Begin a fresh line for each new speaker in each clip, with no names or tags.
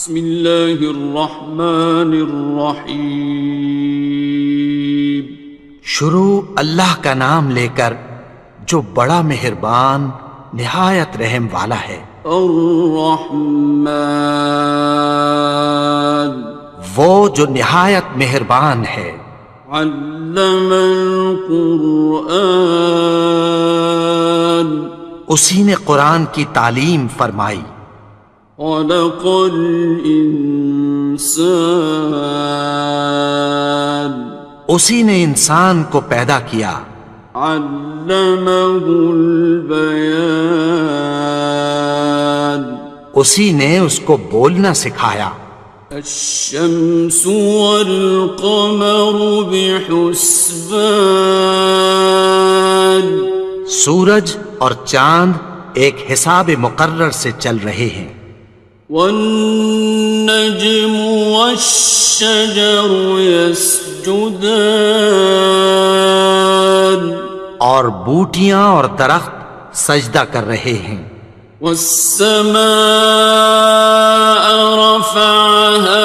بسم اللہ الرحمن الرحیم۔
شروع اللہ کا نام لے کر جو بڑا مہربان نہایت رحم والا ہے۔
الرحمن،
وہ جو نہایت مہربان ہے۔
علم القرآن،
اسی نے قرآن کی تعلیم فرمائی۔
خلق الانسان،
اسی نے انسان کو پیدا کیا۔
علمہ البیان،
اسی نے اس کو بولنا سکھایا۔
الشمس والقمر بحسبان،
سورج اور چاند ایک حساب مقرر سے چل رہے ہیں۔
والنجم والشجر يسجدان،
اور بوٹیاں اور درخت سجدہ کر رہے ہیں۔
والسماء رفعها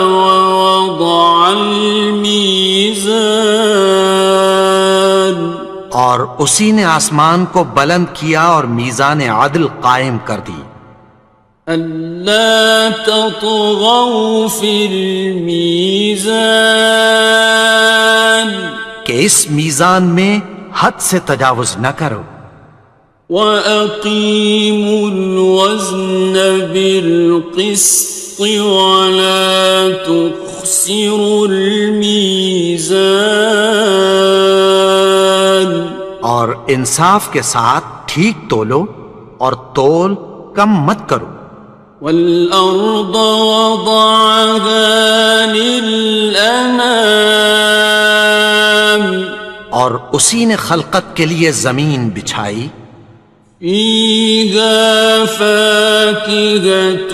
ووضع الميزان،
اور اسی نے آسمان کو بلند کیا اور میزان عدل قائم کر دی۔
ألا تطغوا في الميزان،
کہ اس میزان میں حد سے تجاوز نہ کرو۔
وَأَقِيمُوا الْوَزْنَ بِالْقِسْطِ وَلَا تُخْسِرُوا الْمِيزَانَ،
اور انصاف کے ساتھ ٹھیک تولو اور تول کم مت کرو۔
وَالْأَرْضَ وَضَعَهَا لِلْأَنَامِ،
اور اسی نے خلقت کے لیے زمین بچھائی۔
فِيهَا فَاكِهَةٌ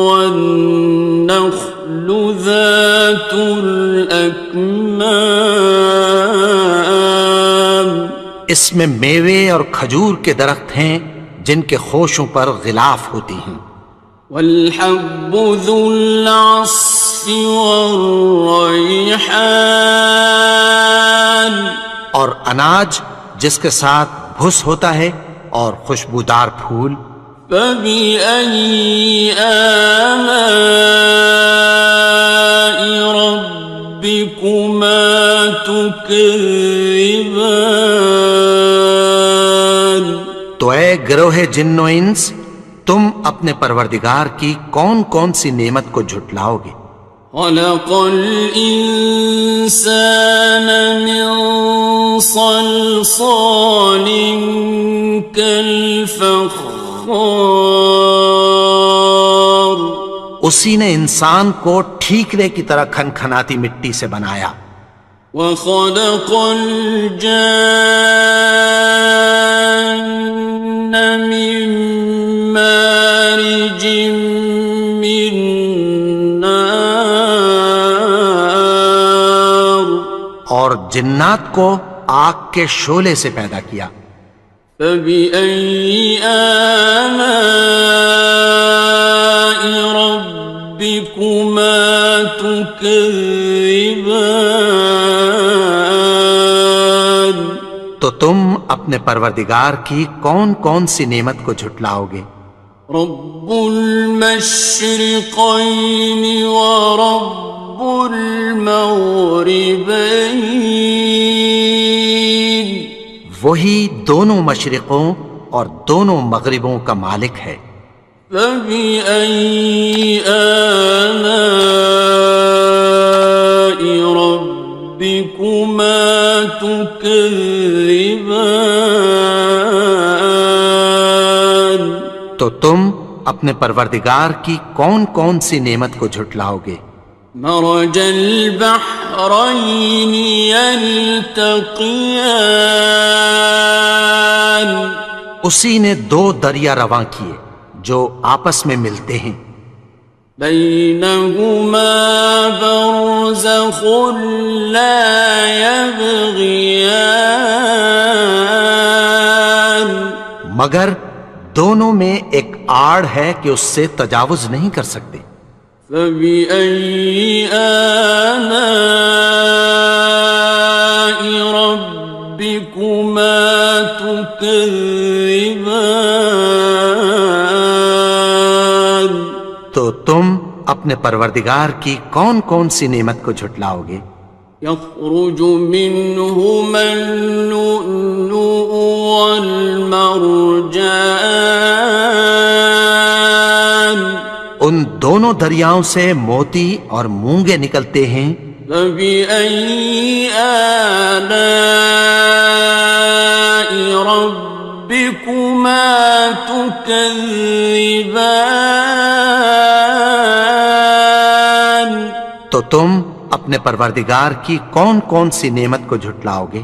وَالنَّخْلُ ذَاتُ الْأَكْمَامِ،
اس میں میوے اور کھجور کے درخت ہیں جن کے خوشوں پر غلاف ہوتی ہیں۔
وَالْحَبُّ ذُو الْعَصْفِ وَالرَّيْحَانِ،
اور اناج جس کے ساتھ بھس ہوتا ہے اور خوشبودار پھول۔
فَبِأَيِّ آلَاءِ رَبِّكُمَا تُكَذِّبَانِ،
تو اے گروہ جن و انس، تم اپنے پروردگار کی کون کون سی نعمت کو جھٹلاؤ گے؟
خَلَقَ الْإِنسَانَ مِنْ صَلْصَالٍ كَالْفَخَّارِ،
اسی نے انسان کو ٹھیکرے کی طرح کھنکھناتی مٹی سے بنایا۔
وَخَلَقَ الْجَانَّ مِن مَّارِجٍ مِّن نَّارٍ،
اور جنات کو آگ کے شعلے سے پیدا کیا۔
فَبِأَيِّ آلَاءِ رَبِّكُمَا تُكَذِّبَانِ،
تو تم اپنے پروردگار کی کون کون سی نعمت کو جھٹلاؤ گے؟
رب المشرقین ورب المغربین،
وہی دونوں مشرقوں اور دونوں مغربوں کا مالک ہے۔
فَبِأَيِّ آلَاءِ رَبِّكُمَا تُكَذِّبَانِ،
تو تم اپنے پروردگار کی کون کون سی نعمت کو جھٹلاؤ گے؟
مرج البحرین یلتقیان،
اسی نے دو دریا رواں کیے جو آپس میں ملتے ہیں۔
بینہما برزخ لا یبغیان،
مگر دونوں میں ایک آڑ ہے کہ اس سے تجاوز نہیں کر سکتے۔
فبأي آلاء ربكما تكذبان؟
تو تم اپنے پروردگار کی کون کون سی نعمت کو جھٹلاؤ گے؟
يخرج منهما اللؤلؤ والمرجان
ان دونوں دریاؤں سے موتی اور مونگے نکلتے ہیں۔
فبأي آلاء ربكما تكذبان؟
تو تم اپنے پروردگار کی کون کون سی نعمت کو جھٹلاؤ گے؟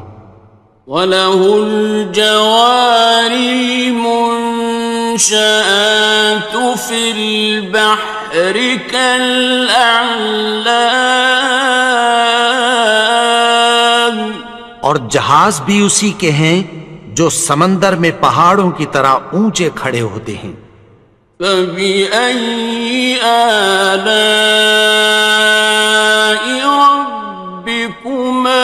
وَلَهُ الْجَوَارِ الْمُنشَآتُ فِي الْبَحْرِ كَالْأَعْلَامِ،
اور جہاز بھی اسی کے ہیں جو سمندر میں پہاڑوں کی طرح اونچے کھڑے ہوتے ہیں۔
فَبِأَيِّ آلَاءِ رَبِّكُمَا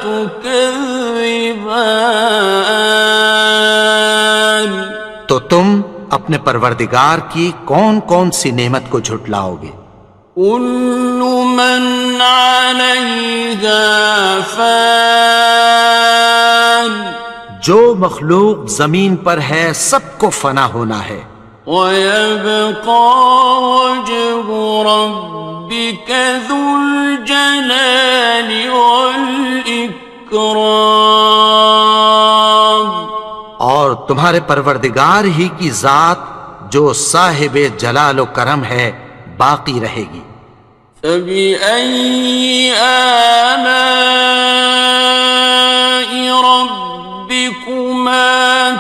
تُكَذِّبَانِ؟
تو تم اپنے پروردگار کی کون کون سی نعمت کو جھٹلاؤ گے؟
كُلُّ مَنْ عَلَيْهَا فَانٍ،
جو مخلوق زمین پر ہے سب کو فنا ہونا ہے۔
وَيَبْقَى وَجْهُ رَبِّكَ ذُو الْجَلَالِ وَالْإِكْرَامِ،
اور تمہارے پروردگار ہی کی ذات جو صاحب جلال و کرم ہے باقی رہے گی۔
فَبِأَيِّ آلَاءِ رَبِّكُمَا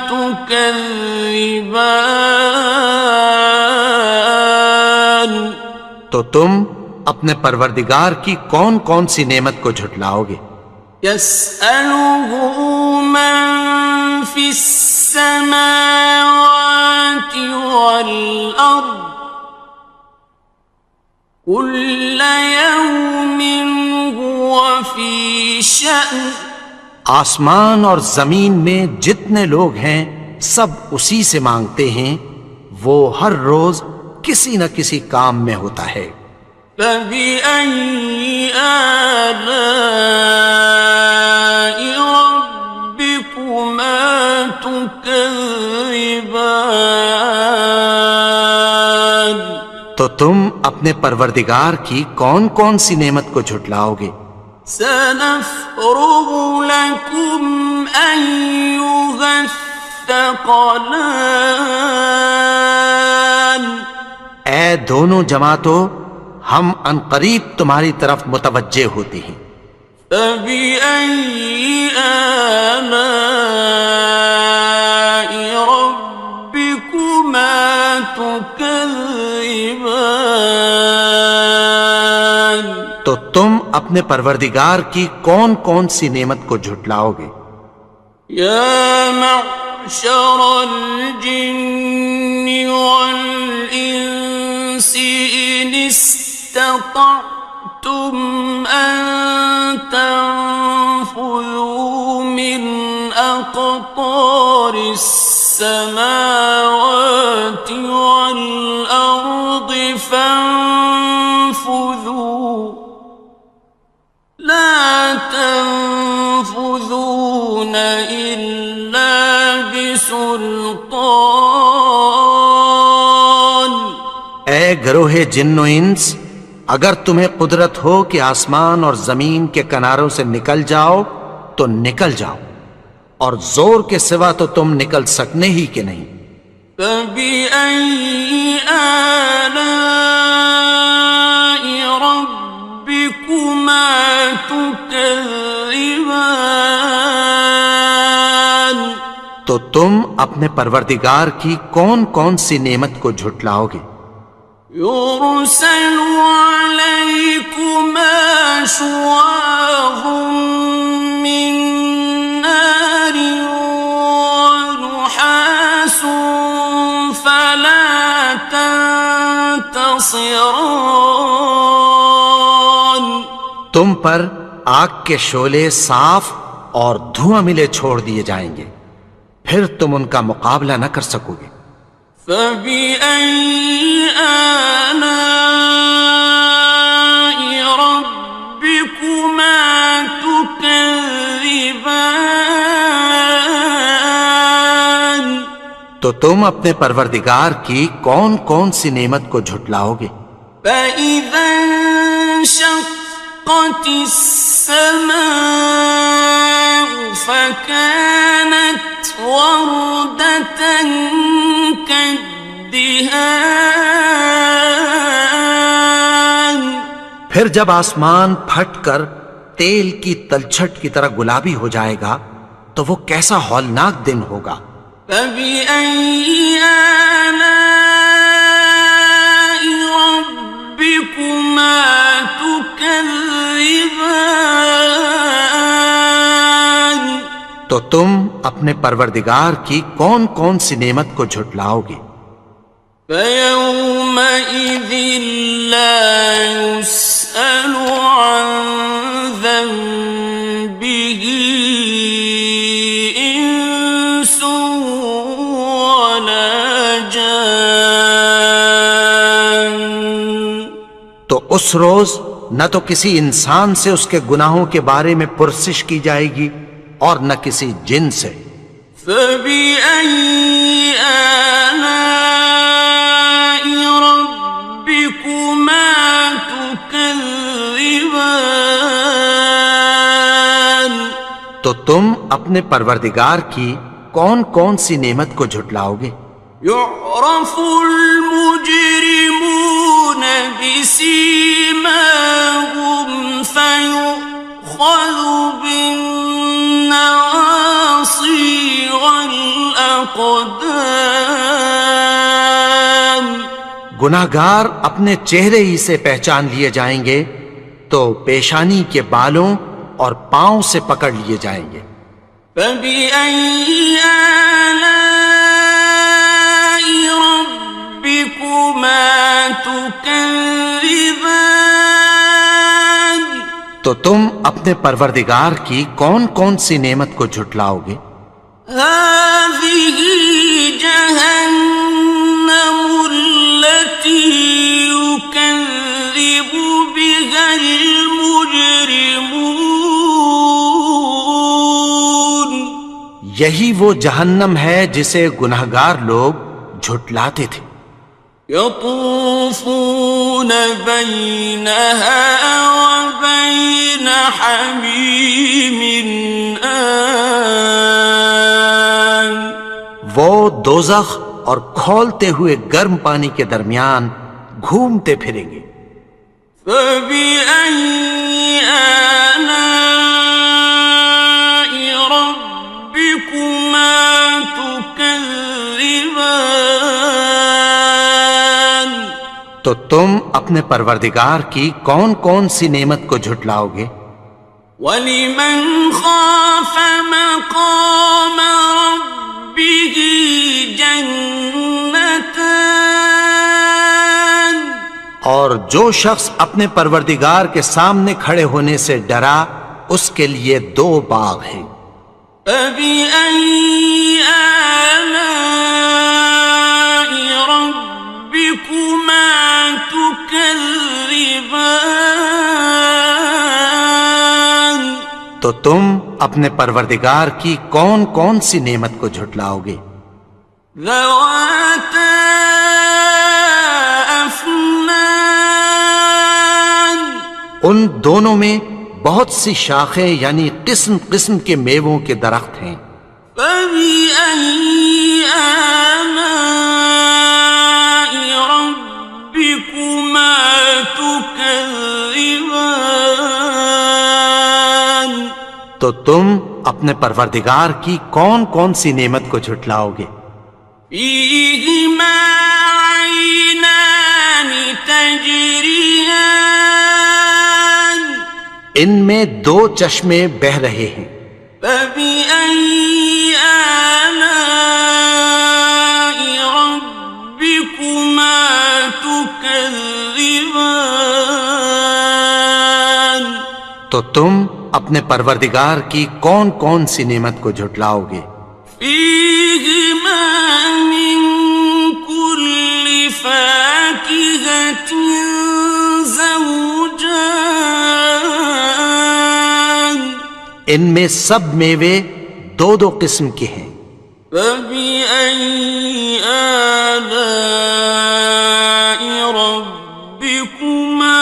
تُكَذِّبَانِ؟
تو تم اپنے پروردگار کی کون کون سی نعمت کو جھٹلاؤ گے؟
يَسْأَلُهُ مَن فِي السَّمَاوَاتِ وَالْأَرْضِ كُلَّ يَوْمٍ هُوَ فِي شَأْنٍ،
آسمان اور زمین میں جتنے لوگ ہیں سب اسی سے مانگتے ہیں، وہ ہر روز کسی نہ کسی کام میں ہوتا ہے۔
فَبِأَيِّ آلَاءِ رَبِّكُمَا تُكَذِّبَانِ؟
تو تم اپنے پروردگار کی کون کون سی نعمت کو جھٹلاؤ گے؟
سَنَفْرُغُ لَكُمْ أَيُّهَ الثَّقَلَانِ؟
اے دونوں جماعتوں، ہم عنقریب تمہاری طرف متوجہ ہوتے ہیں۔
فَبِأَيِّ آلَاءِ رَبِّكُمَا تُكَذِّبَانِ؟
تو تم اپنے پروردگار کی کون کون سی نعمت کو جھٹلاؤ گے؟
يَا مَعْشَرَ الْجِنِّ وَالْإِنسِ إِنِ اسْتَطَعْتُمْ أَن تَنفُذُوا مِنْ أَقْطَارِ السَّمَاوَاتِ وَالْأَرْضِ فَانفُذُوا لَا تَنفُذُونَ إِلَّا بِسُلْطَانٍ۔
اے گروہ جن و انس، اگر تمہیں قدرت ہو کہ آسمان اور زمین کے کناروں سے نکل جاؤ تو نکل جاؤ، اور زور کے سوا تو تم نکل سکنے ہی کہ نہیں۔
فَبِأَيِّ آلَاءِ رَبِّكُمَا تُكَذِّبَانِ؟
تو تم اپنے پروردگار کی کون کون سی نعمت کو جھٹلاؤ گے؟
يُرْسَلُ عَلَيْكُمَا شُوَاظٌ مِّن نَّارٍ وَنُحَاسٌ خاسران.
تم پر آگ کے شعلے صاف اور دھواں ملے چھوڑ دیے جائیں گے، پھر تم ان کا مقابلہ نہ کر سکو گے۔
فبأي آلاء ربكما تكذبان.
تو تم اپنے پروردگار کی کون کون سی نعمت کو جھٹلاؤ گے؟
فإذا انشقت السماء فكانت وردة كالدهان.
پھر جب آسمان پھٹ کر تیل کی تلچھٹ کی طرح گلابی ہو جائے گا تو وہ کیسا ہولناک دن ہوگا۔
فبأي آلاء ربكما تكذبان.
تو تم اپنے پروردگار کی کون کون سی نعمت کو جھٹلاؤ گے؟
فيومئذ لا يسأل عن ذنبه إنس ولا جان.
تو اس روز نہ تو کسی انسان سے اس کے گناہوں کے بارے میں پرسش کی جائے گی اور نہ کسی جن سے۔
فبأي آلاء ربكما تكذبان.
تو تم اپنے پروردگار کی کون کون سی نعمت کو جھٹلاؤ گے؟
يعرف المجرمون بسيماهم فيؤخذ بالنواصي والأقدام.
گناہگار اپنے چہرے ہی سے پہچان لیے جائیں گے تو پیشانی کے بالوں اور پاؤں سے پکڑ لیے جائیں گے۔
فبأي آلاء ربكما تكذبان.
تو تم اپنے پروردگار کی کون کون سی نعمت کو جھٹلاؤ گے؟
هذه جهنم التي يكذب بها المجرمون.
یہی وہ جہنم ہے جسے گناہگار لوگ جھٹلاتے تھے۔
يطوفون بينها وبين حميم آن.
وہ دوزخ اور کھولتے ہوئے گرم پانی کے درمیان گھومتے پھریں گے۔
فبأي آلاء ربكما تكذبان.
تو تم اپنے پروردگار کی کون کون سی نعمت کو جھٹلاؤ گے؟
وَلِمَنْ خَافَ مَقَامَ رَبِّهِ جَنَّتَانِ.
اور جو شخص اپنے پروردگار کے سامنے کھڑے ہونے سے ڈرا اس کے لیے دو باغ ہیں۔
فَبِأَيِّ آلَاءِ رَبِّكُمَا تُكَذِّبَانِ.
تو تم اپنے پروردگار کی کون کون سی نعمت کو جھٹلاؤ گے؟
ذَوَاتَا أَفْنَانٍ.
ان دونوں میں بہت سی شاخیں یعنی قسم قسم کے میووں کے درخت ہیں۔
فَبِأَيِّ آلَاءِ رَبِّكُمَا تُكَذِّبَانِ.
تو تم اپنے پروردگار کی کون کون سی نعمت کو جھٹلاؤ گے؟
فِيهِمَا عَيْنَانِ تَجْرِيَانِ.
ان میں دو چشمے بہہ رہے ہیں۔
فَبِأَيِّ آلَاءِ رَبِّكُمَا تُكَذِّبَانِ. تكذبان
تو تم اپنے پروردگار کی کون کون سی نعمت کو جھٹلاؤ گے؟
فيهما من كل فاكهة زوجان
ان میں سب میوے دو دو قسم کے ہیں۔
فبأي آلاء ربكما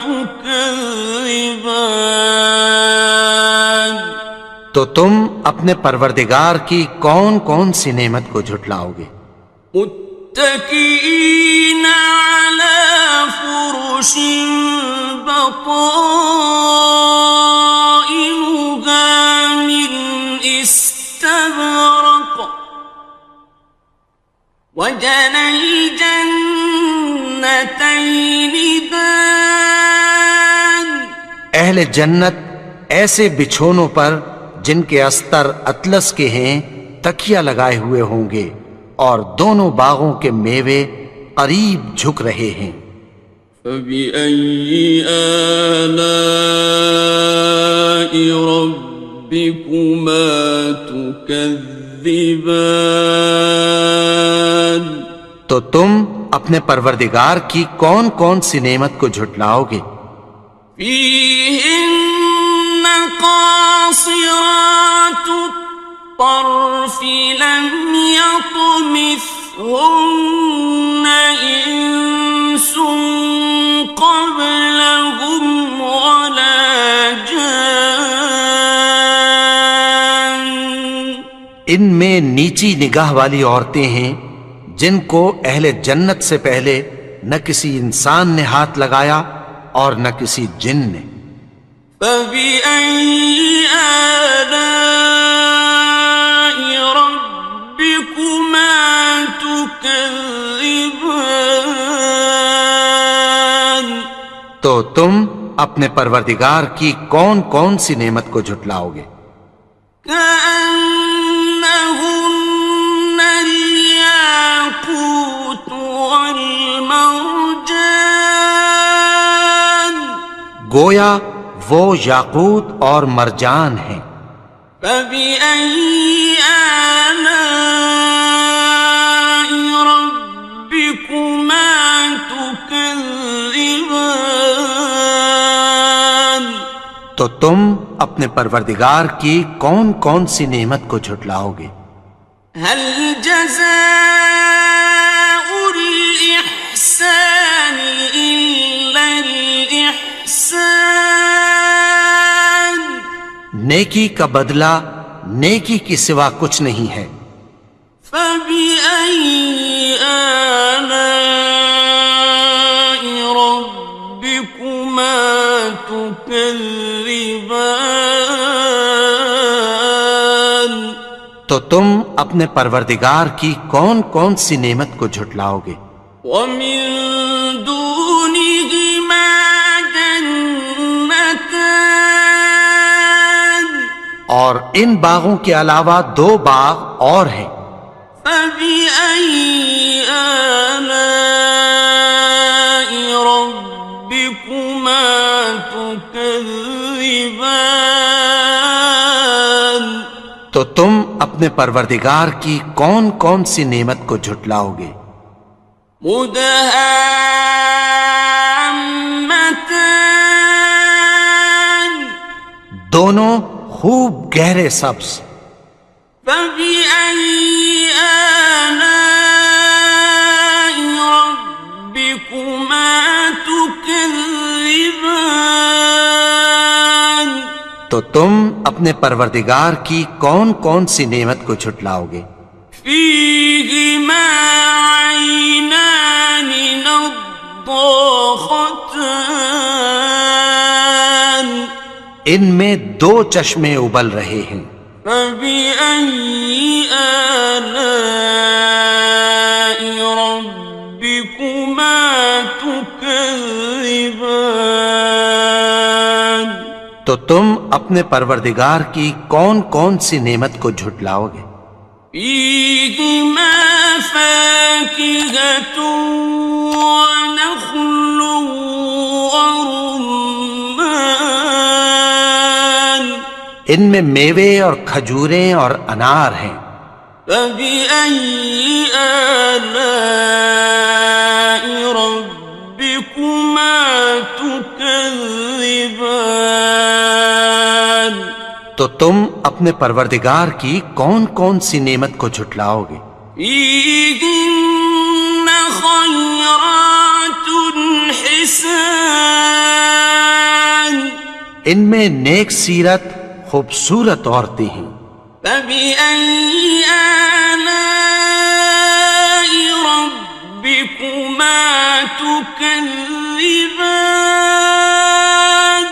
تكذبان
تو تم اپنے پروردگار کی کون کون سی نعمت کو جھٹلاؤ گے؟
متكئين على فرش بطائنها من استبرق وجنى الجنتين دان
اہل جنت ایسے بچھونوں پر جن کے استر اطلس کے ہیں تکیہ لگائے ہوئے ہوں گے اور دونوں باغوں کے میوے قریب جھک رہے ہیں۔
فبأي آلاء ربكما تكذبان
تو تم اپنے پروردگار کی کون کون سی نعمت کو جھٹلاؤ گے؟
فيهن قاصرات الطرف لم يطمثهن إنس قبلهم ولا جان
ان میں نیچی نگاہ والی عورتیں ہیں جن کو اہل جنت سے پہلے نہ کسی انسان نے ہاتھ لگایا اور نہ کسی جن نے۔
فبأي آلاء ربكما تكذبان
تو تم اپنے پروردگار کی کون کون سی نعمت کو جھٹلاؤ گے؟
كأنهن الياقوت والمرجان
گویا وہ یاقوت اور مرجان ہیں۔
فبأي آلاء ربكما تكذبان
تو تم اپنے پروردگار کی کون کون سی نعمت کو جھٹلاؤ گے؟
هل جزاء الإحسان إلا الإحسان
نیکی کا بدلہ نیکی کی سوا کچھ نہیں ہے۔
فبأي آلاء ربكما تكذبان
تو تم اپنے پروردگار کی کون کون سی نعمت کو جھٹلاؤ گے؟
ومن دونهما جنتان
اور ان باغوں کے علاوہ دو باغ اور ہیں۔
فبأي آلاء ربكما تكذبان
تو تم اپنے پروردگار کی کون کون سی نعمت کو جھٹلاؤ گے؟
مدهامتان
دونوں خوب گہرے سبز۔
فبأي آلاء ربكما تكذبان
تو تم اپنے پروردگار کی کون کون سی نعمت کو جھٹلاؤ گے؟
فيهما عينان نضاختان
ان میں دو چشمے ابل رہے ہیں۔
فبأي آلاء ربكما تكذبان
تو تم اپنے پروردگار کی کون کون سی نعمت کو جھٹلاؤ گے؟
فيهما فاكهة ونخل ورمان
ان میں میوے اور کھجوریں اور انار ہیں.
فبأي آلاء ربكما تكذبان
تو تم اپنے پروردگار کی کون کون سی نعمت کو جھٹلاؤ گے؟
فيهن خيرات حسان
ان میں نیک سیرت خوبصورت عورتیں ہیں.
فبأي آلاء ربكما تكذبان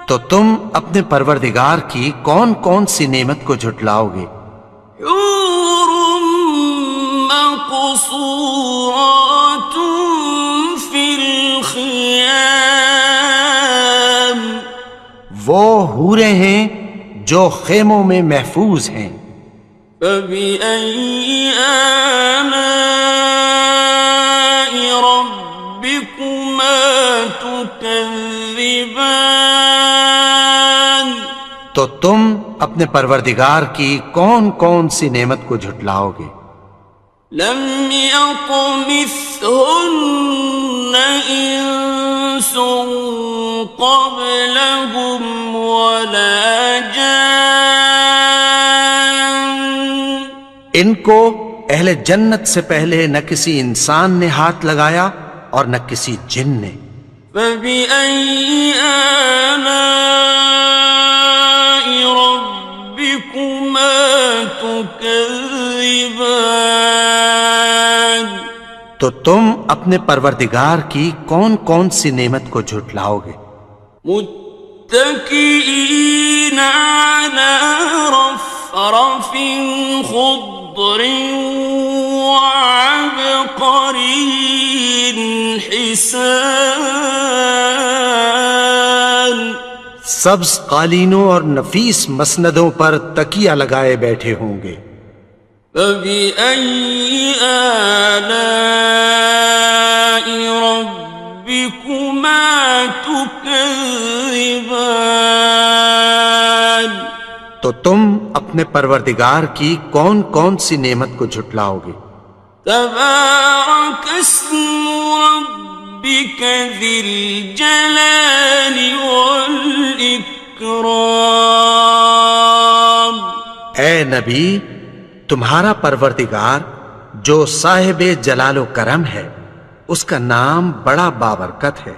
تو تم اپنے پروردگار کی کون کون سی نعمت کو جھٹلاؤ گے؟
حور مقصورات في الخيام
وہ حوریں ہیں جو خیموں میں محفوظ ہیں.
فبأي آلاء ربكما تكذبان
تو تم اپنے پروردگار کی کون کون سی نعمت کو جھٹلاؤ گے؟
لم يطمثهن إنس قبلهم ولا جان
ان کو اہل جنت سے پہلے نہ کسی انسان نے ہاتھ لگایا اور نہ کسی جن نے.
فبأي آلاء ربكما تكذبان
تو تم اپنے پروردگار کی کون کون سی نعمت کو جھٹلاؤ گے؟
متكئين على رفرف خضر وعبقري حسان
سبز قالینوں اور نفیس مسندوں پر تکیہ لگائے بیٹھے ہوں گے.
فبأي آلاء ربكما تكذبان
تو تم اپنے پروردگار کی کون کون سی نعمت کو جھٹلاؤ گے؟
تبارك اسم ربك ذي الجلال والإكرام
اے نبی، تمہارا پروردگار جو صاحب جلال و کرم ہے، اس کا نام بڑا بابرکت ہے.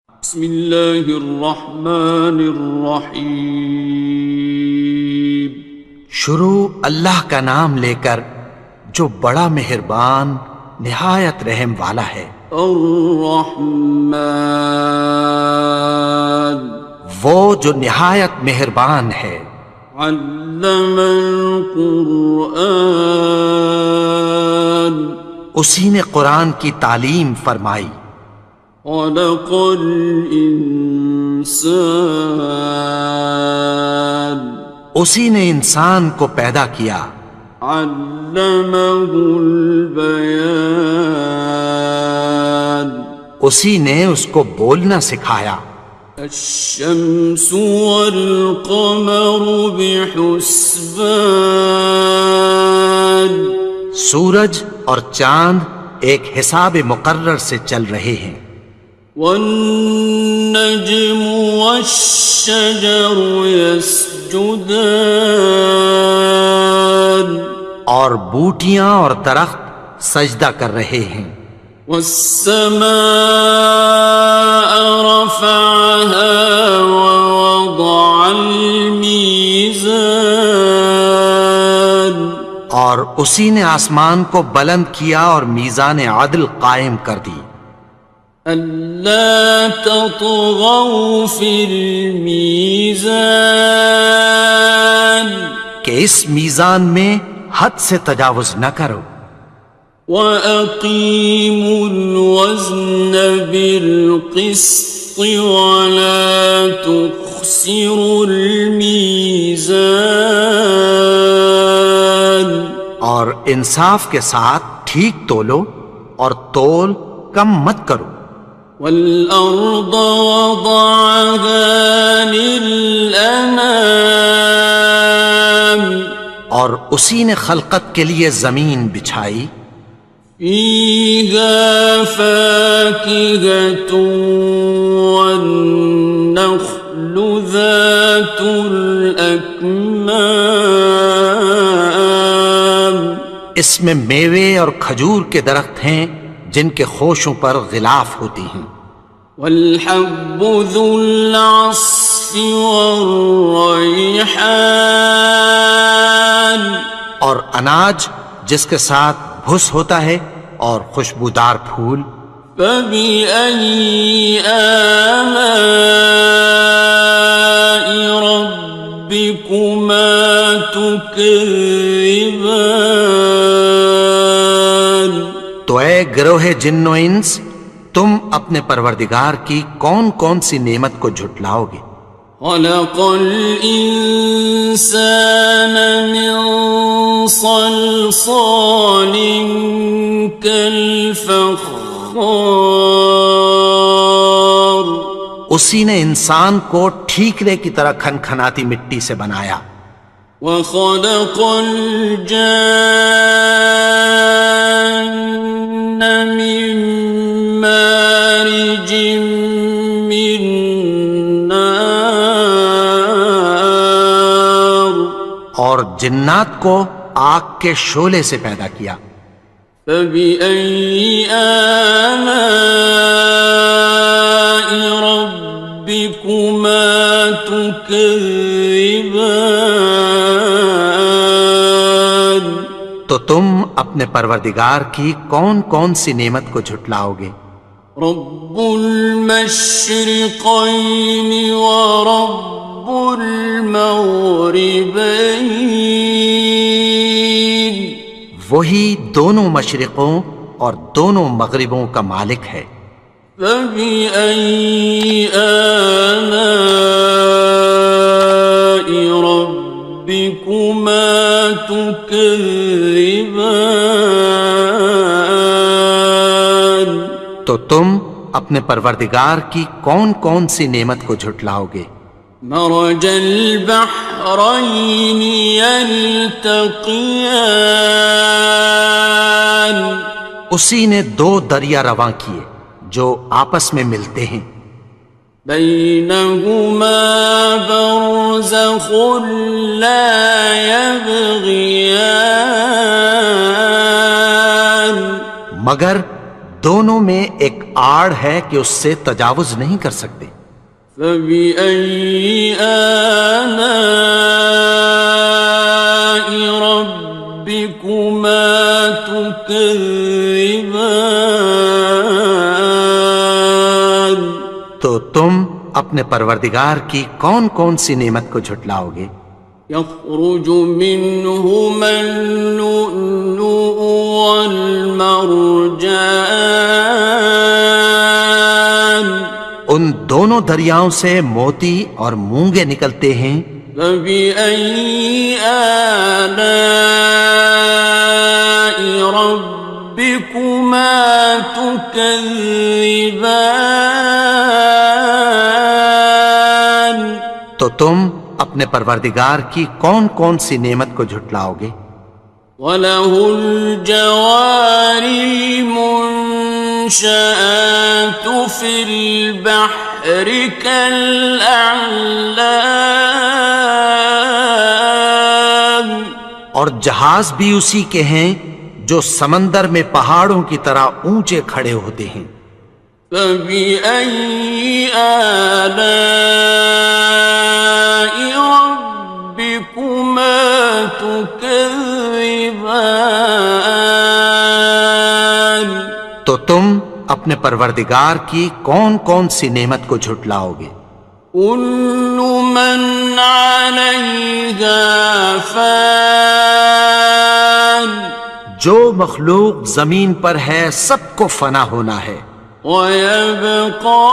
بسم اللہ الرحمن الرحیم
شروع اللہ کا نام لے کر جو بڑا مہربان نہایت رحم والا ہے.
الرحمن
وہ جو نہایت مہربان ہے.
علم القرآن
اسی نے قرآن کی تعلیم فرمائی.
خلق الانسان
اسی نے انسان کو پیدا کیا.
علمہ البیان
اسی نے اس کو بولنا سکھایا.
الشمس والقمر بحسبان
سورج اور چاند ایک حساب مقرر سے چل رہے ہیں.
والنجم والشجر يسجدان
اور بوٹیاں اور درخت سجدہ کر رہے ہیں.
والسماء رفعها ووضع الميزان
اور اسی نے آسمان کو بلند کیا اور میزان عدل قائم کر دی.
ألا تطغوا في الميزان
کہ اس میزان میں حد سے تجاوز نہ کرو.
وَأَقِيمُوا الْوَزْنَ بِالْقِسْطِ وَلَا تُخْسِرُوا الْمِيزَانَ
اور انصاف کے ساتھ ٹھیک تولو اور تول کم مت کرو.
والأرض وضعها للأنام
اور اسی نے خلقت کے لیے زمین بچھائی.
فيها فاكهة والنخل ذات الأكمام
اس میں میوے اور کھجور کے درخت ہیں جن کے خوشوں پر غلاف ہوتی ہیں.
والحب ذو العصف والریحان
اور اناج جس کے ساتھ بھس ہوتا ہے اور خوشبودار پھول.
فبأي آلاء ربكما تكذبان
تو اے گروہ جن و انس تم اپنے پروردگار کی کون کون سی نعمت کو جھٹلاؤ گے.
خلق الإنسان من صلصال كالفخار
اسی نے انسان کو ٹھیکرے کی طرح کھنکھناتی مٹی سے بنایا.
وخلق الجان من مارج من نار
اور جنات کو آگ کے شعلے سے پیدا کیا.
فبأي آلاء ربكما تكذبان
تو تم اپنے پروردگار کی کون کون سی نعمت کو جھٹلاؤ گے.
رب المشرقين ورب المغربين
وہی دونوں مشرقوں اور دونوں مغربوں کا مالک ہے.
فبأي آلاء ربكما تكذبان
تو تم اپنے پروردگار کی کون کون سی نعمت کو جھٹلاؤ گے.
مرج البحرين يلتقيان
اسی نے دو دریا رواں کیے جو آپس میں ملتے ہیں.
بينهما برزخ لا يبغيان
مگر دونوں میں ایک آڑ ہے کہ اس سے تجاوز نہیں کر سکتے.
فبأي آلاء ربكما تكذبان
تو تم اپنے پروردگار کی کون کون سی نعمت کو جھٹلاؤ گے.
يخرج منهما اللؤلؤ والمرجان
ان دونوں دریاؤں سے موتی اور مونگے نکلتے ہیں.
فبأي آلاء ربكما تكذبان
تو تم اپنے پروردگار کی کون کون سی نعمت کو جھٹلاؤ گے.
وَلَهُ الْجَوَارِ الْمُنشَآتُ فِي الْبَحْرِ كَالْأَعْلَامِ
اور جہاز بھی اسی کے ہیں جو سمندر میں پہاڑوں کی طرح اونچے کھڑے ہوتے ہیں.
فَبِأَيِّ آلَاءِ رَبِّكُمَا تُكَذِّبَانِ
تو تم اپنے پروردگار کی کون کون سی نعمت کو جھٹلاؤ گے.
كُلُّ مَنْ عَلَيْهَا فَانٍ
جو مخلوق زمین پر ہے سب کو فنا ہونا ہے.
وَيَبْقَى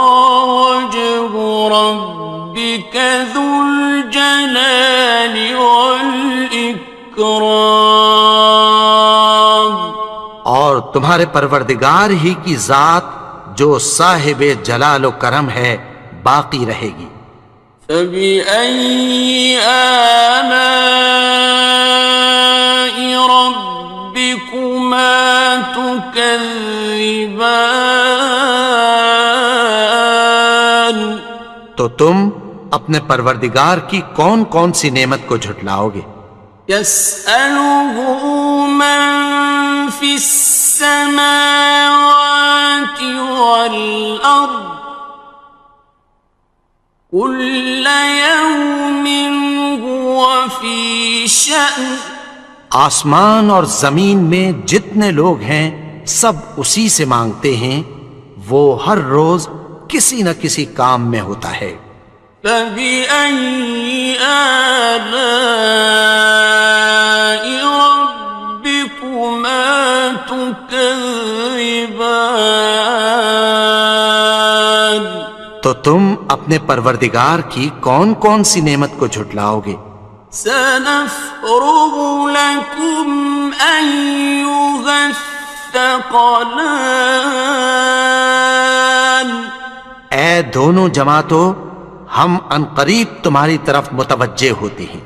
وَجْهُ رَبِّكَ ذُو الْجَلَالِ وَالْإِكْرَامِ
تمہارے پروردگار ہی کی ذات جو صاحب جلال و کرم ہے باقی رہے گی۔
فبأي آلاء ربكما تكذبان؟
تو تم اپنے پروردگار کی کون کون سی نعمت کو جھٹلاؤ گے؟
يسأله من في السماوات والأرض كل يوم هو في شأن۔
آسمان اور زمین میں جتنے لوگ ہیں سب اسی سے مانگتے ہیں، وہ ہر روز کسی نہ کسی کام میں ہوتا ہے۔
فبأي آلاء ربكما تكذبان؟
تو تم اپنے پروردگار کی کون کون سی نعمت کو جھٹلاؤ گے؟
سنفرغ لكم أيها الثقلان۔
اے دونوں جماعتوں، ہم عنقریب تمہاری طرف متوجہ ہوتے ہیں۔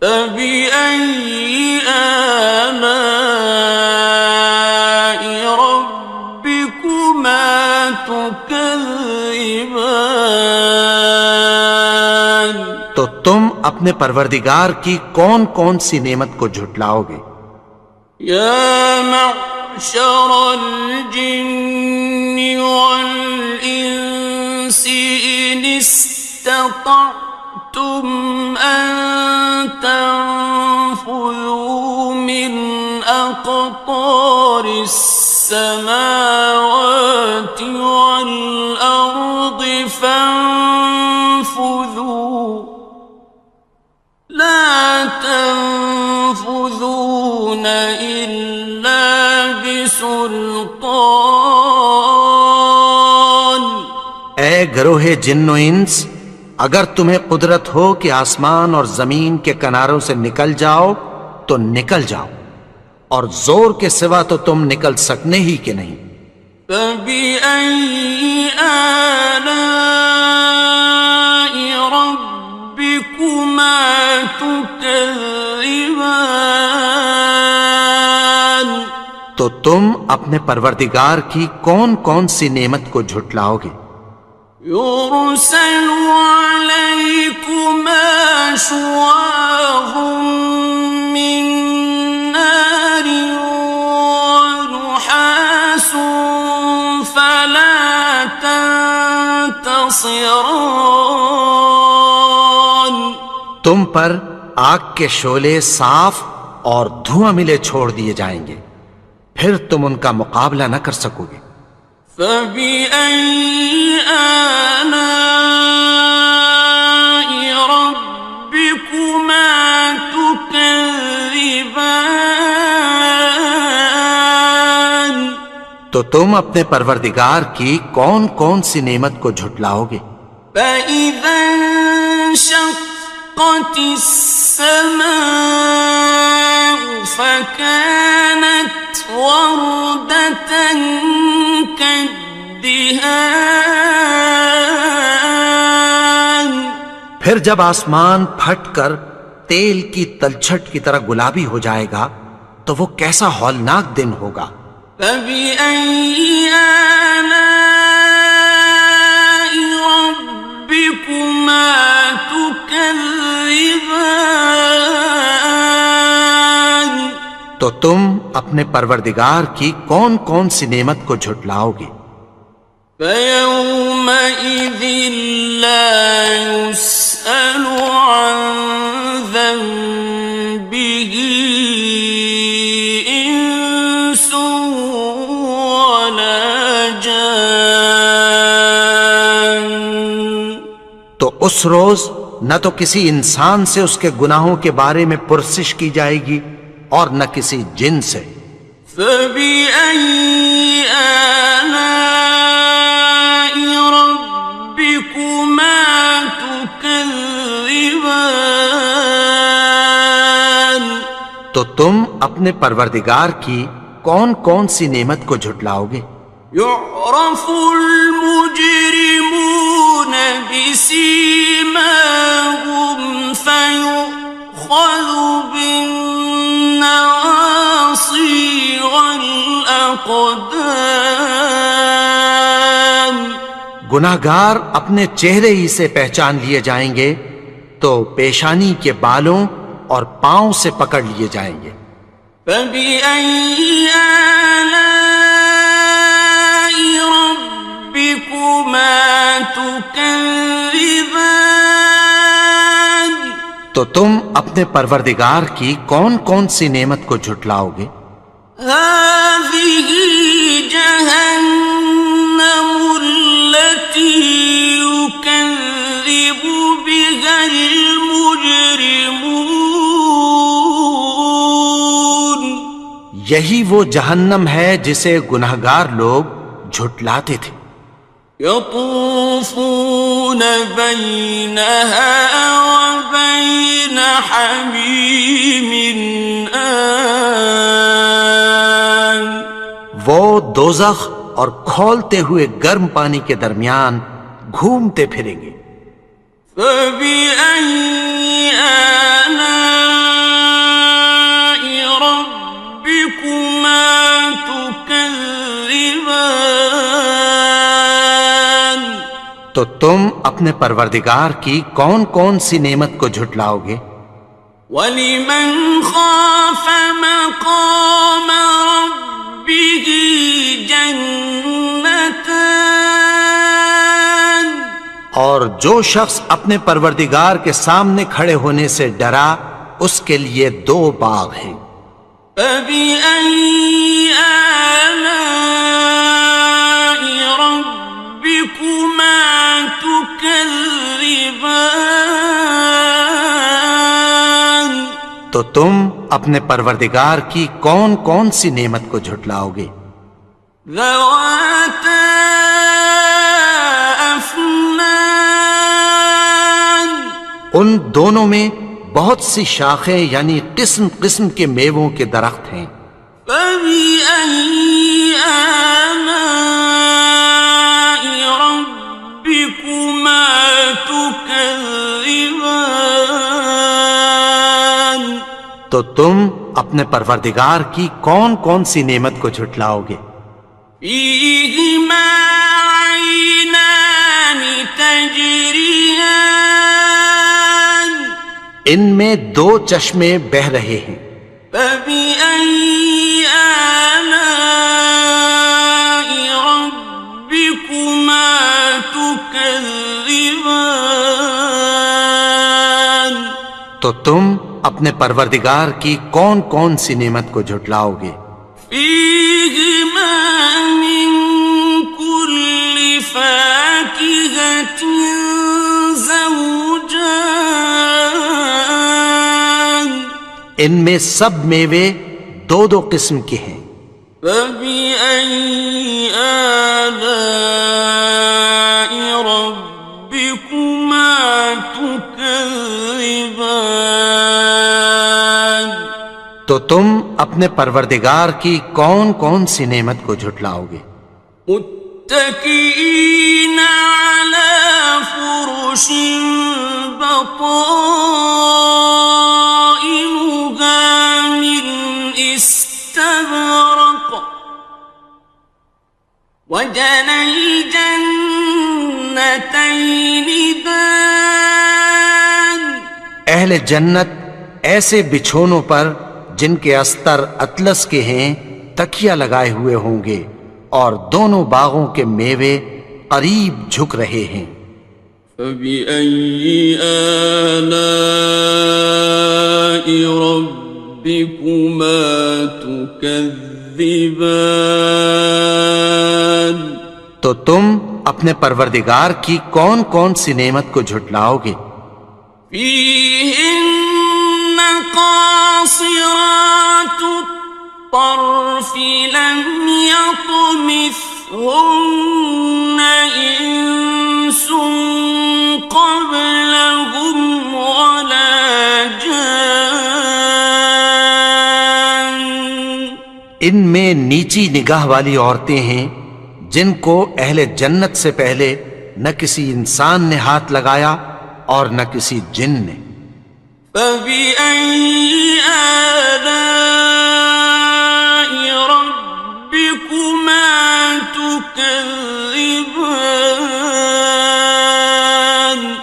فبأي آلاء ربكما تكذبان؟
تو تم اپنے پروردگار کی کون کون سی نعمت کو جھٹلاؤ گے؟
يا معشر الجن والإنس إن استطعتم أن تنفذوا من أقطار السماوات والأرض فانفذوا لا تنفذون إلا بسلطان۔
اے گروہ جن و انس، اگر تمہیں قدرت ہو کہ آسمان اور زمین کے کناروں سے نکل جاؤ تو نکل جاؤ، اور زور کے سوا تو تم نکل سکنے ہی کہ نہیں۔
فبأي آلاء ربكما تكذبان؟
تو تم اپنے پروردگار کی کون کون سی نعمت کو جھٹلاؤ گے؟
يرسل عليكما شواظ من نار ونحاس فلا تنتصران۔
تم پر آگ کے شعلے صاف اور دھواں ملے چھوڑ دیے جائیں گے، پھر تم ان کا مقابلہ نہ کر سکو گے۔
فبأي آلاء ربكما تكذبان؟
تو تم اپنے پروردگار کی کون کون سی نعمت کو جھٹلاؤ گے؟
فإذا انشقت السماء فكانت وردة كالدهان۔
پھر جب آسمان پھٹ کر تیل کی تلچھٹ کی طرح گلابی ہو جائے گا تو وہ کیسا ہولناک دن ہوگا۔
فبأي آلاء ربكما تكذبان؟
تو تم اپنے پروردگار کی کون کون سی نعمت کو جھٹلاؤ گے؟
فيومئذ لا يسأل عن ذنبه إنس ولا جان۔
تو اس روز نہ تو کسی انسان سے اس کے گناہوں کے بارے میں پرسش کی جائے گی اور نہ کسی جن سے۔
فبأي آلاء ربكما تكذبان؟
تو تم اپنے پروردگار کی کون کون سی نعمت کو جھٹلاؤ گے؟
يعرف المجرمون بسيماهم فيؤخذ بالنواصي والأقدام.
گناہگار اپنے چہرے ہی سے پہچان لیے جائیں گے تو پیشانی کے بالوں اور پاؤں سے پکڑ لیے جائیں گے.
فبأي آلاء ربكما تكذبان.
تو تم اپنے پروردگار کی کون کون سی نعمت کو جھٹلاؤ گے؟
هذه جهنم التي يكذب بها المجرمون.
یہی وہ جہنم ہے جسے گناہگار لوگ جھٹلاتے تھے.
يطوفون بينها وبين حميم آن.
وہ دوزخ اور کھولتے ہوئے گرم پانی کے درمیان گھومتے پھریں گے.
فبأي آلاء ربكما تكذبان.
تو تم اپنے پروردگار کی کون کون سی نعمت کو جھٹلاؤ گے؟
وَلِمَنْ خَافَ مَقَامَ رَبِّهِ جَنَّتَانِ.
اور جو شخص اپنے پروردگار کے سامنے کھڑے ہونے سے ڈرا اس کے لیے 2 باغ ہیں.
فَبِأَيِّ آلَاءِ رَبِّكُمَا تُكَذِّبَانِ.
تو تم اپنے پروردگار کی کون کون سی نعمت کو جھٹلاؤ گے؟
ذَوَاتَا أَفْنَانٍ.
ان دونوں میں بہت سی شاخیں یعنی قسم قسم کے میووں کے درخت ہیں.
فَبِأَيِّ آلَاءِ رَبِّكُمَا تُكَذِّبَانِ.
تو تم اپنے پروردگار کی کون کون سی نعمت کو جھٹلاؤ گے؟
فِيهِمَا عَيْنَانِ تَجْرِيَانِ.
ان میں 2 چشمے بہہ رہے ہیں.
فَبِأَيِّ آلَاءِ رَبِّكُمَا تُكَذِّبَانِ.
تو تم اپنے پروردگار کی کون کون سی نعمت کو جھٹلاؤ گے؟
فِيهِمَا مِن كُلِّ فَاكِهَةٍ زَوْجَانِ.
ان میں سب میوے 2 قسم کے ہیں.
فَبِأَيِّ آلَاءِ رَبِّكُمَا تُكَذِّبَانِ.
تو تم اپنے پروردگار کی کون کون سی نعمت کو جھٹلاؤ گے؟
متكئين على فرش بطائنها من استبرق وجنى الجنتين دان.
اہل جنت ایسے بچھونوں پر جن کے استر اطلس کے ہیں تکیہ لگائے ہوئے ہوں گے اور دونوں باغوں کے میوے قریب جھک رہے ہیں.
فَبِأَيِّ آلَاءِ رَبِّكُمَا تُكَذِّبَانِ.
تو تم اپنے پروردگار کی کون کون سی نعمت کو جھٹلاؤ گے؟
فِيهِنَّ قَاصِرَاتُ الطَّرْفِ لَمْ يَطْمِثْهُنَّ إِنسٌ قَبْلَهُمْ وَلَا جَانٌّ.
ان میں نیچی نگاہ والی عورتیں ہیں جن کو اہل جنت سے پہلے نہ کسی انسان نے ہاتھ لگایا اور نہ کسی جن نے۔
فَبِأَيِّ آلَاءِ رَبِّكُمَا تُكَذِّبَانِ،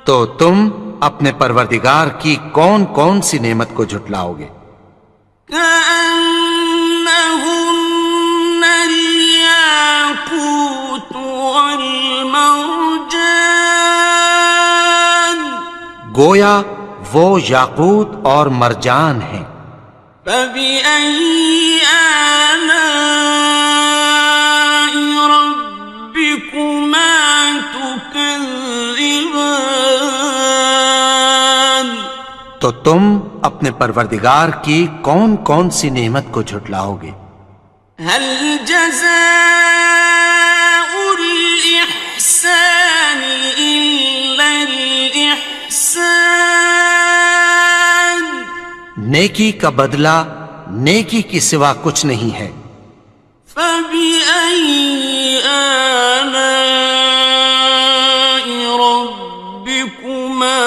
تو تم اپنے پروردگار کی کون کون سی نعمت کو جھٹلاؤ گے؟
كأنهن الياقوت والمرجان،
گویا وہ یاقوت اور مرجان ہیں۔
فبأي آلاء ربكما تكذبان،
تو تم اپنے پروردگار کی کون کون سی نعمت کو جھٹلاؤ گے؟
هل جزاء الإحسان إلا الإحسان،
نیکی کا بدلہ نیکی کی سوا کچھ نہیں ہے۔
فبأي آلاء ربكما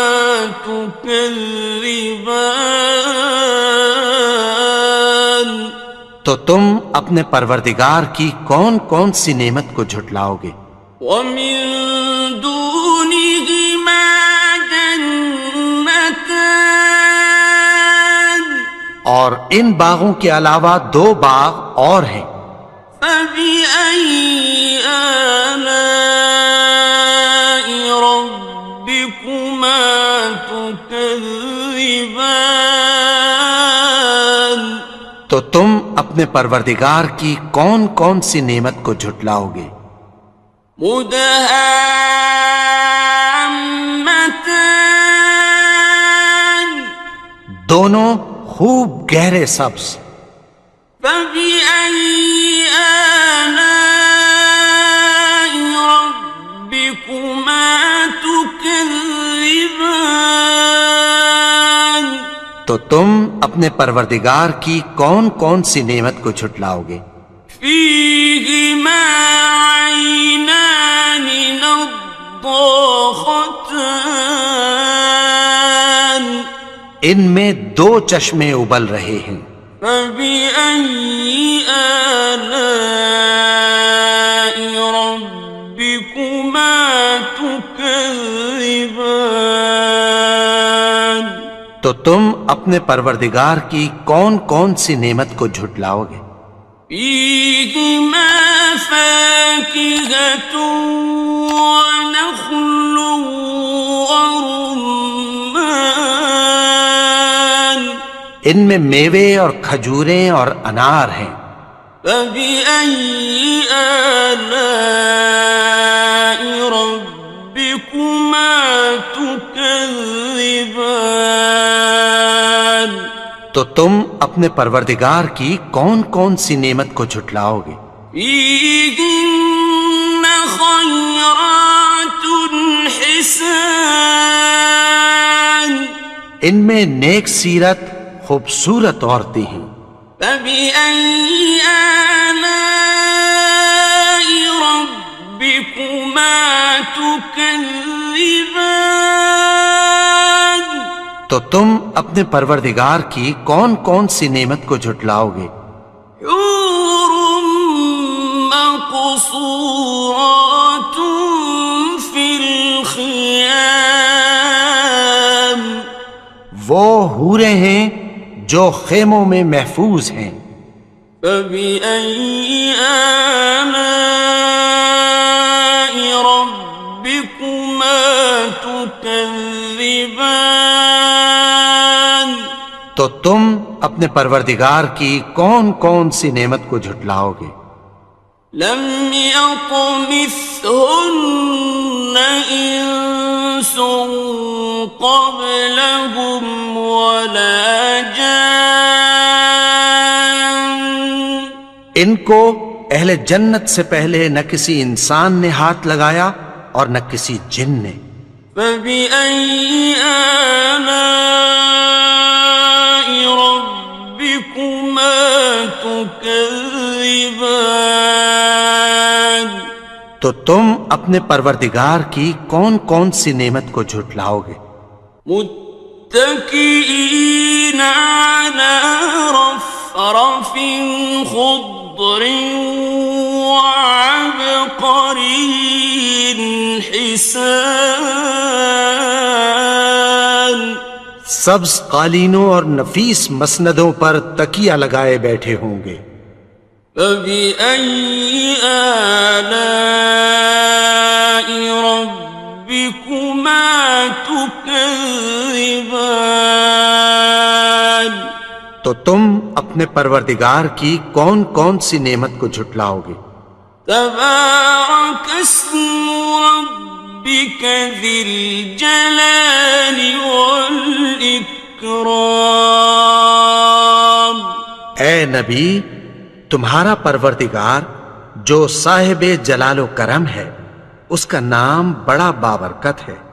تكذبان،
تو تم اپنے پروردگار کی کون کون سی نعمت کو جھٹلاؤ گے؟
ومن دونهما جنتان،
اور ان باغوں کے علاوہ دو باغ اور ہیں۔
فبأي آلاء ربكما تكذبان،
تو تم اپنے پروردگار کی کون کون سی نعمت کو جھٹلاؤ گے؟
مدهامتان،
دونوں خوب گہرے سبز۔
فبأي آلاء ربكما تكذبان،
تو تم اپنے پروردگار کی کون کون سی نعمت کو جھٹلاؤ گے؟
فيهما عينان نضاختان،
ان میں دو چشمے ابل رہے ہیں۔
فبأي آلاء ربكما تكذبان،
تو تم اپنے پروردگار کی کون کون سی نعمت کو جھٹلاؤ گے؟
فيهما فاكهة ونخل ورمان،
ان میں میوے اور کھجوریں اور انار ہیں۔
فبأي آلاء ربكما تكذبان،
تو تم اپنے پروردگار کی کون کون سی نعمت کو جھٹلاؤ گے؟
فيهن خيرات حسان،
ان میں نیک سیرت خوبصورت عورتیں ہیں۔
فبأي آلاء ربكما تكذبان،
تو تم اپنے پروردگار کی کون کون سی نعمت کو جھٹلاؤ گے؟
حور مقصورات في الخيام،
وہ حوریں ہیں جو خیموں میں محفوظ ہیں۔
فبأي آلاء ربكما تكذبان،
تو تم اپنے پروردگار کی کون کون سی نعمت کو جھٹلاؤ گے؟
لم يطمثهن إنس قبلهم ولا جان،
ان کو اہل جنت سے پہلے نہ کسی انسان نے ہاتھ لگایا اور نہ کسی جن نے۔
فبأي آلاء ربكما تكذبان، تكذبان
تو تم اپنے پروردگار کی کون کون سی نعمت کو جھٹلاؤ گے؟
متكئين على رفرف خضر وعبقري حسان
سبز قالینوں اور نفیس مسندوں پر تکیہ لگائے بیٹھے ہوں گے۔
فبأي آلاء ربكما تكذبان
تو تم اپنے پروردگار کی کون کون سی نعمت کو جھٹلاؤ گے؟
تبارك اسم ربك ذي الجلال والإكرام
اے نبی، تمہارا پروردگار جو صاحب جلال و کرم ہے، اس کا نام بڑا بابرکت ہے۔